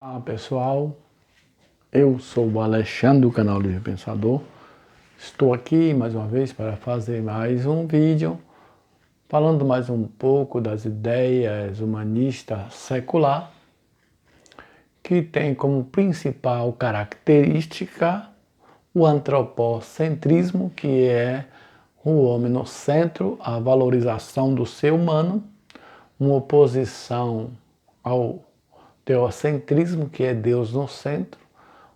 Olá pessoal, eu sou o Alexandre do canal Livre Pensador. Estou aqui mais uma vez para fazer mais um vídeo falando mais um pouco das ideias humanistas secular, que tem como principal característica o antropocentrismo, que é o homem no centro, a valorização do ser humano, uma oposição ao teocentrismo, que é Deus no centro,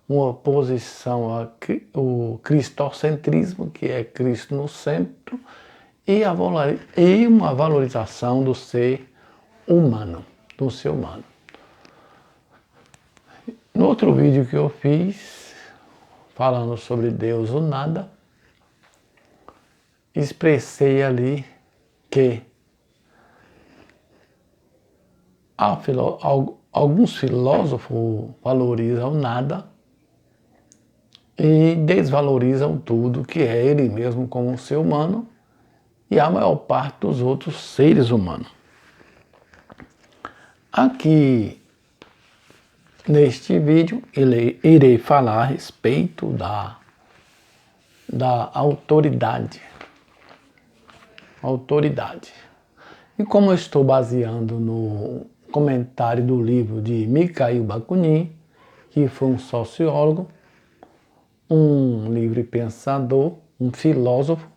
uma oposição ao cristocentrismo, que é Cristo no centro, e uma valorização do ser humano, do ser humano. No outro vídeo que eu fiz, falando sobre Deus o nada, expressei ali que alguns filósofos valorizam nada e desvalorizam tudo que é ele mesmo como um ser humano e a maior parte dos outros seres humanos. Aqui, neste vídeo, irei falar a respeito da autoridade. E como eu estou baseando no comentário do livro de Mikhail Bakunin, que foi um sociólogo, um livre pensador, um filósofo,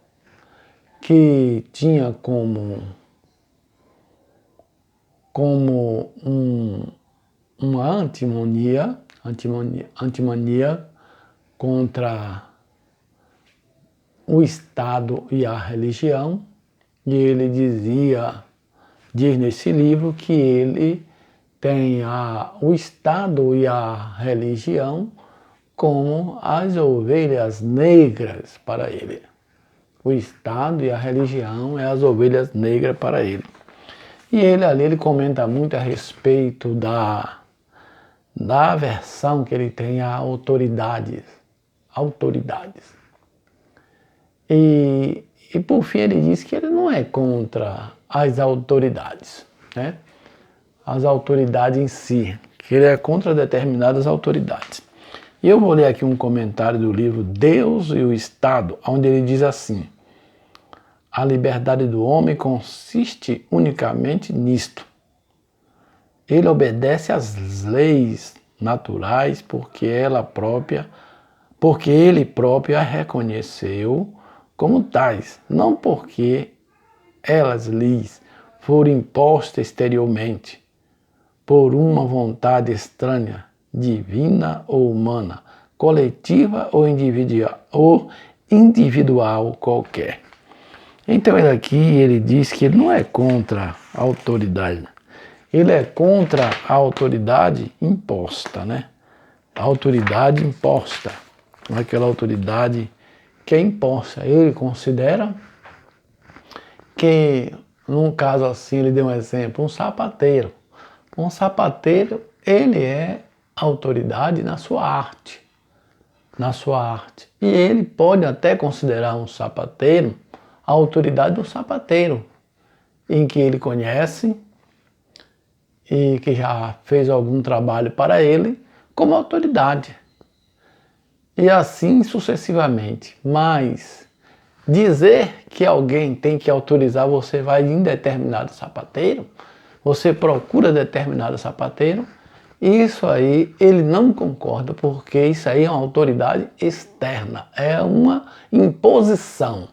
que tinha como uma antimania contra o Estado e a religião, e ele diz nesse livro que ele tem o Estado e a religião como as ovelhas negras para ele. O Estado e a religião é as ovelhas negras para ele. E ele comenta muito a respeito da aversão que ele tem a autoridades. E por fim ele diz que ele não é contra as autoridades, né? As autoridades em si, que ele é contra determinadas autoridades. E eu vou ler aqui um comentário do livro Deus e o Estado, onde ele diz assim: a liberdade do homem consiste unicamente nisto. Ele obedece às leis naturais porque ele próprio a reconheceu como tais, não porque elas lhes foram impostas exteriormente por uma vontade estranha, divina ou humana, coletiva ou individual qualquer. Então ele diz que ele não é contra a autoridade, ele é contra a autoridade imposta, né? A autoridade imposta, aquela autoridade que é imposta. Ele considera que, num caso assim, ele deu um exemplo, um sapateiro. Um sapateiro, ele é autoridade na sua arte. E ele pode até considerar um sapateiro a autoridade do sapateiro, em que ele conhece e que já fez algum trabalho para ele como autoridade. E assim sucessivamente. Mas dizer que alguém tem que autorizar você vai em determinado sapateiro, você procura determinado sapateiro, isso aí ele não concorda, porque isso aí é uma autoridade externa, é uma imposição.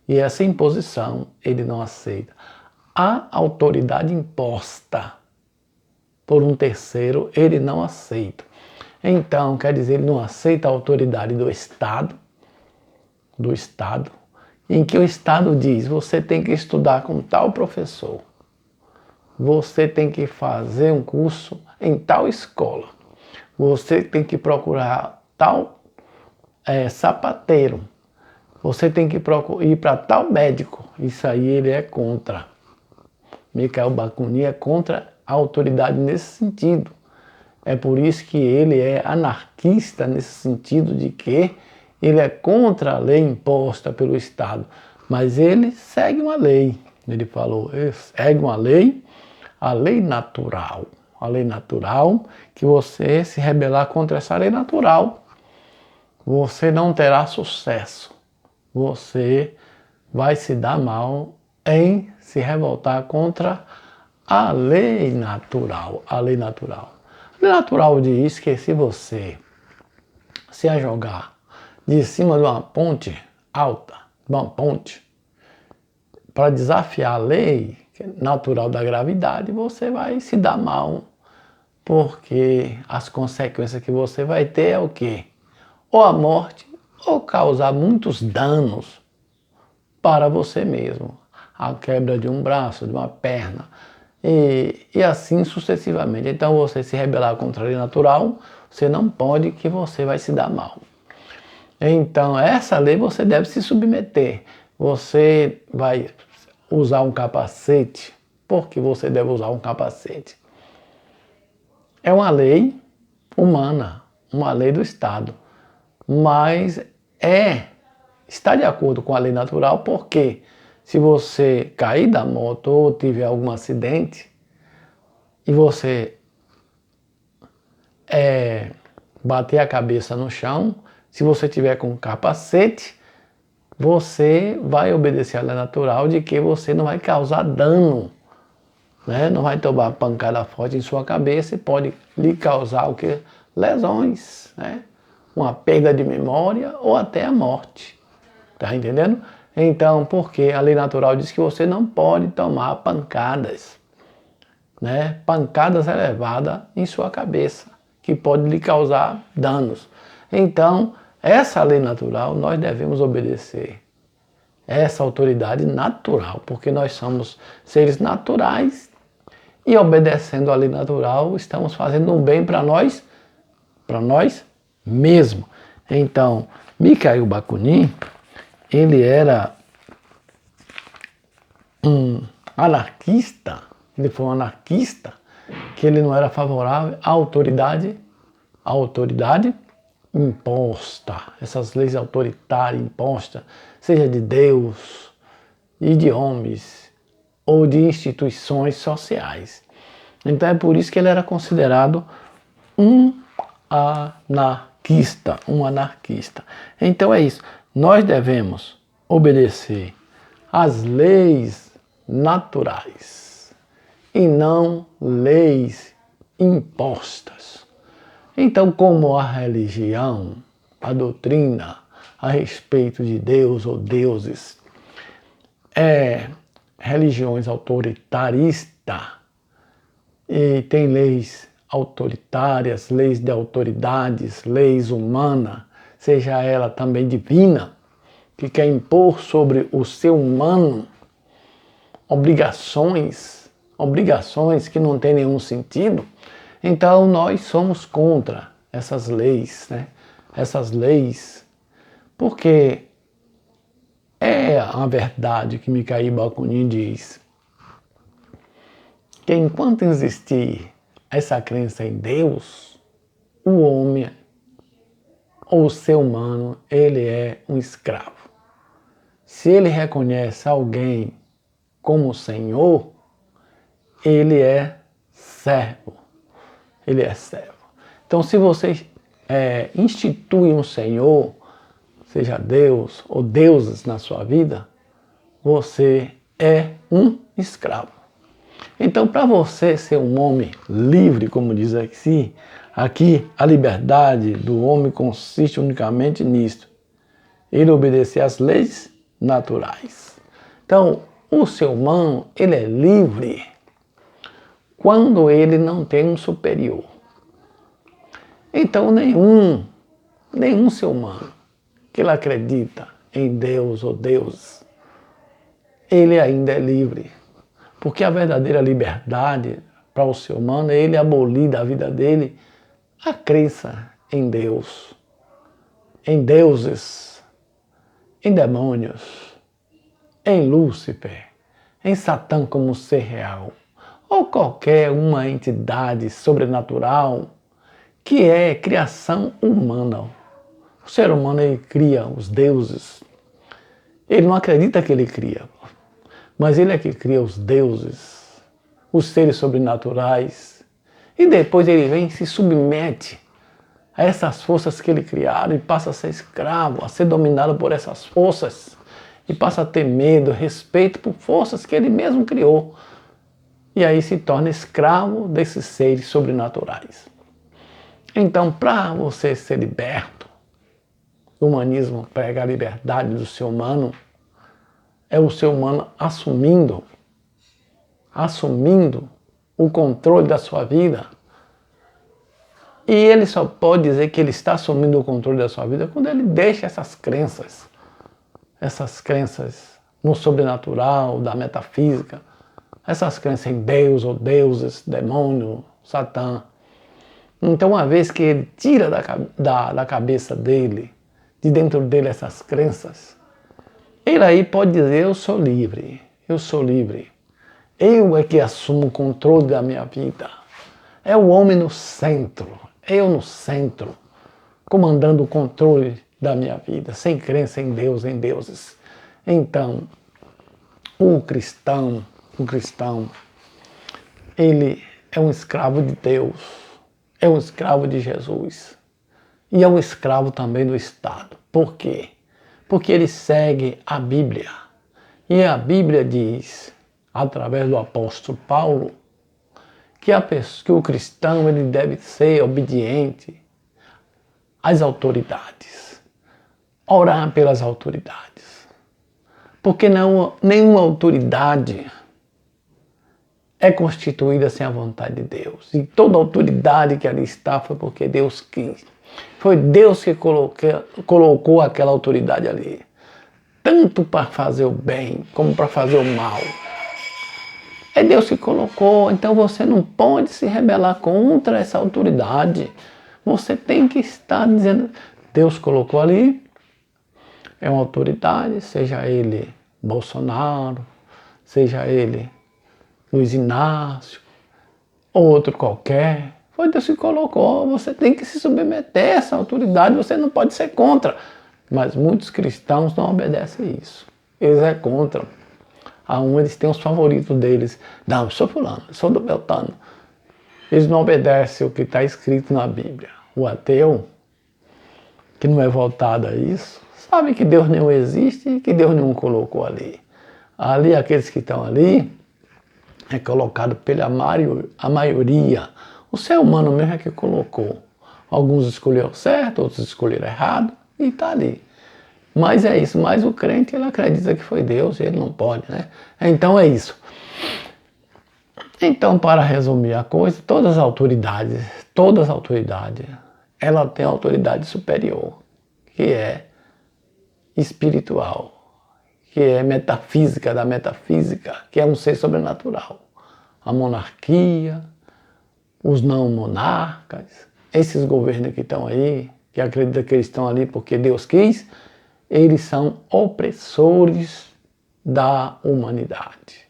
E essa imposição ele não aceita. A autoridade imposta por um terceiro ele não aceita. Então, quer dizer, ele não aceita a autoridade do Estado, em que o Estado diz: você tem que estudar com tal professor, você tem que fazer um curso em tal escola, você tem que procurar tal sapateiro, você tem que ir para tal médico. Isso aí ele é contra. Mikhail Bakunin é contra a autoridade nesse sentido. É por isso que ele é anarquista nesse sentido de que ele é contra a lei imposta pelo Estado, mas ele segue uma lei. Ele falou, ele segue uma lei, a lei natural, a lei natural, que você se rebelar contra essa lei natural, você não terá sucesso. Você vai se dar mal em se revoltar contra a lei natural. A lei natural. A lei natural diz que se você se jogar de cima de uma ponte alta, de uma ponte, para desafiar a lei natural da gravidade, você vai se dar mal, porque as consequências que você vai ter é o quê? Ou a morte, ou causar muitos danos para você mesmo. A quebra de um braço, de uma perna, e assim sucessivamente. Então você se rebelar contra a lei natural, você não pode, que você vai se dar mal. Então essa lei você deve se submeter. Você vai usar um capacete. Por que você deve usar um capacete? É uma lei humana, uma lei do Estado, mas está de acordo com a lei natural, porque se você cair da moto ou tiver algum acidente e você bater a cabeça no chão, se você tiver com capacete, você vai obedecer a lei natural de que você não vai causar dano, né? Não vai tomar pancada forte em sua cabeça e pode lhe causar o que? Lesões, né? Uma perda de memória ou até a morte. Tá entendendo? Então, porque a lei natural diz que você não pode tomar pancadas, né? Pancadas elevadas em sua cabeça, que pode lhe causar danos. Então, essa lei natural nós devemos obedecer. Essa autoridade natural, porque nós somos seres naturais e obedecendo a lei natural estamos fazendo um bem para nós mesmos. Então, Mikhail Bakunin, ele era um anarquista, ele foi um anarquista, que ele não era favorável à autoridade imposta, essas leis autoritárias impostas, seja de Deus e de homens ou de instituições sociais. Então é por isso que ele era considerado um anarquista, Então é isso, nós devemos obedecer às leis naturais e não leis impostas. Então, como a religião, a doutrina a respeito de Deus ou deuses religiões autoritaristas e tem leis autoritárias, leis de autoridades, leis humanas, seja ela também divina, que quer impor sobre o ser humano obrigações que não têm nenhum sentido. Então nós somos contra essas leis, né? Essas leis, porque é a verdade que Mikhail Bakunin diz, que enquanto existir essa crença em Deus, o homem ou o ser humano, ele é um escravo. Se ele reconhece alguém como Senhor, ele é servo. Ele é servo. Então, se você institui um Senhor, seja Deus ou deuses na sua vida, você é um escravo. Então, para você ser um homem livre, como diz aqui a liberdade do homem consiste unicamente nisto: ele obedecer às leis naturais. Então, o ser humano, ele é livre quando ele não tem um superior. Então, nenhum ser humano que ele acredita em Deus ou deuses, ele ainda é livre. Porque a verdadeira liberdade para o ser humano é ele abolir da vida dele a crença em Deus, em deuses, em demônios, em Lúcifer, em Satã como ser real, ou qualquer uma entidade sobrenatural que é criação humana. O ser humano, ele cria os deuses. Ele não acredita que ele cria, mas ele é que cria os deuses, os seres sobrenaturais. E depois ele vem e se submete a essas forças que ele criaram e passa a ser escravo, a ser dominado por essas forças. E passa a ter medo, respeito por forças que ele mesmo criou. E aí se torna escravo desses seres sobrenaturais. Então, para você ser liberto, o humanismo prega a liberdade do ser humano, é o ser humano assumindo o controle da sua vida. E ele só pode dizer que ele está assumindo o controle da sua vida quando ele deixa essas crenças no sobrenatural, da metafísica, essas crenças em Deus ou deuses, demônio, Satã. Então, uma vez que ele tira da cabeça dele, de dentro dele essas crenças, ele aí pode dizer, eu sou livre, eu sou livre. Eu é que assumo o controle da minha vida. É o homem no centro, eu no centro, comandando o controle da minha vida, sem crença em Deus, em deuses. Então, o cristão, ele é um escravo de Deus, é um escravo de Jesus e é um escravo também do Estado. Por quê? Porque ele segue a Bíblia. E a Bíblia diz, através do apóstolo Paulo, que o cristão ele deve ser obediente às autoridades, orar pelas autoridades. Porque nenhuma autoridade é constituída sem a vontade de Deus. E toda autoridade que ali está foi porque Deus quis. Foi Deus que colocou aquela autoridade ali. Tanto para fazer o bem como para fazer o mal. É Deus que colocou, então você não pode se rebelar contra essa autoridade. Você tem que estar dizendo, Deus colocou ali, é uma autoridade, seja ele Bolsonaro, seja ele Luiz Inácio, ou outro qualquer. Foi Deus que colocou, você tem que se submeter a essa autoridade, você não pode ser contra. Mas muitos cristãos não obedecem isso, eles é contra. Eles têm os favoritos deles. Não, eu sou fulano, eu sou do Beltano. Eles não obedecem o que está escrito na Bíblia. O ateu, que não é voltado a isso, sabe que Deus nenhum existe e que Deus nenhum colocou ali. Ali, aqueles que estão ali, é colocado pela maioria. O ser humano mesmo é que colocou. Alguns escolheram certo, outros escolheram errado, e está ali. Mas é isso, mas o crente ele acredita que foi Deus e ele não pode, né? Então é isso. Então, para resumir a coisa, todas as autoridades, ela tem autoridade superior, que é espiritual, que é metafísica da metafísica, que é um ser sobrenatural. A monarquia, os não monarcas, esses governos que estão aí, que acreditam que eles estão ali porque Deus quis, eles são opressores da humanidade.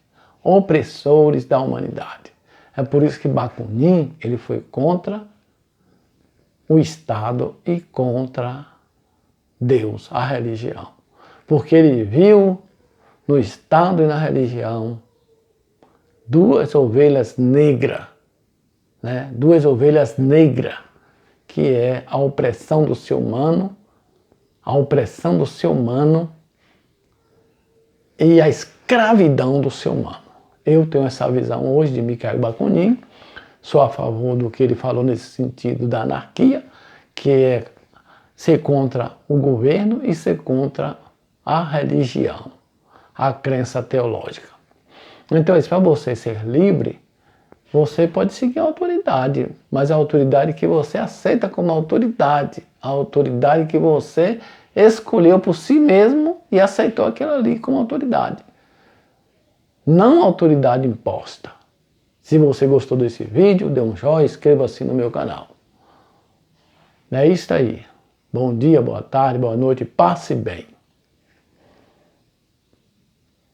Opressores da humanidade. É por isso que Bakunin ele foi contra o Estado e contra Deus, a religião. Porque ele viu no Estado e na religião duas ovelhas negras, né? Duas ovelhas negras, que é a opressão do ser humano, e a escravidão do ser humano. Eu tenho essa visão hoje de Mikhail Bakunin, sou a favor do que ele falou nesse sentido da anarquia, que é ser contra o governo e ser contra a religião, a crença teológica. Então, para você ser livre, você pode seguir a autoridade, mas a autoridade que você aceita como autoridade, a autoridade que você escolheu por si mesmo e aceitou aquilo ali como autoridade. Não autoridade imposta. Se você gostou desse vídeo, dê um joinha, inscreva-se no meu canal. É isso aí. Bom dia, boa tarde, boa noite, passe bem.